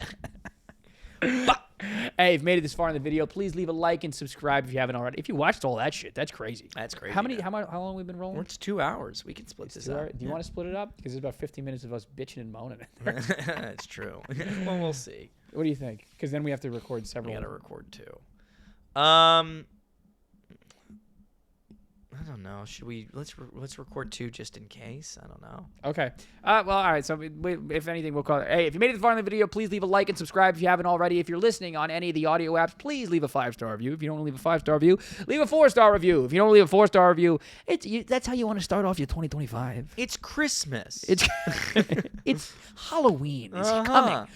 Hey, if you made it this far in the video, please leave a like and subscribe if you haven't already. If you watched all that shit, that's crazy. That's crazy. How long have we been rolling? It's 2 hours. We can split this up. Do you want to split it up? Because it's about 15 minutes of us bitching and moaning. That's true. Well, we'll see. What do you think? Because then we have to record several. We got to record 2. I don't know. Should we let's record 2 just in case? I don't know. Okay. Well, all right. So if anything, we'll call it. Hey, if you made it this far in the video, please leave a like and subscribe if you haven't already. If you're listening on any of the audio apps, please leave a 5-star review. If you don't want to leave a 5-star review, leave a 4-star review. If you don't want to leave a 4-star review, that's how you want to start off your 2025. It's Christmas. It's it's Halloween. It's coming.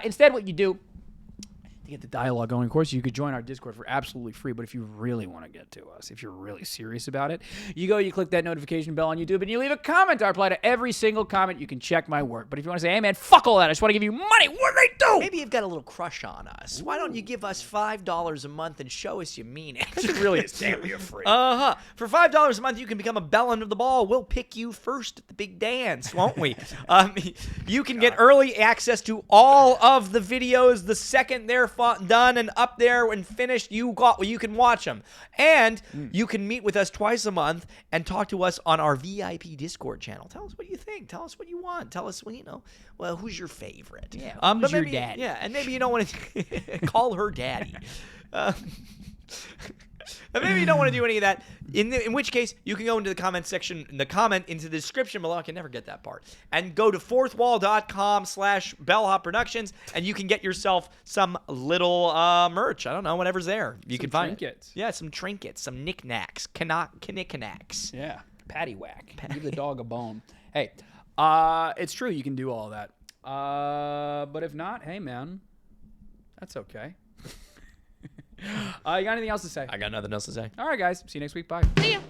Instead, what you do to get the dialogue going, of course, you could join our Discord for absolutely free. But if you really want to get to us, if you're really serious about it, you click that notification bell on YouTube and you leave a comment. I reply to every single comment. You can check my work. But if you want to say, hey, man, fuck all that, I just want to give you money, what do they do? Maybe you've got a little crush on us. Why don't you give us $5 a month and show us you mean it? It really is damn you're free. For $5 a month, you can become a bell under the ball. We'll pick you first at the big dance, won't we? You can get early access to all of the videos the second they're done and up there and finished. You can watch them, and you can meet with us twice a month and talk to us on our VIP Discord channel. Tell us what you think. Tell us what you want. Tell us who's your favorite. Yeah, who's your daddy? Yeah, and maybe you don't want to call her daddy. But maybe you don't want to do any of that. In which case, you can go into the comment section, into the description below. I can never get that part. And go to fourthwall.com/bellhopproductions, and you can get yourself some little merch. I don't know, whatever's there. You can find trinkets. Yeah, some trinkets, some knickknacks, knickknacks. Yeah, patty whack. Give the dog a bone. Hey, it's true. You can do all that. But if not, hey man, that's okay. You got anything else to say? I got nothing else to say. All right, guys. See you next week. Bye. See ya.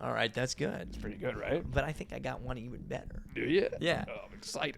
All right, that's good. Pretty good, right? But I think I got one even better. Do you? Yeah. Oh, I'm excited.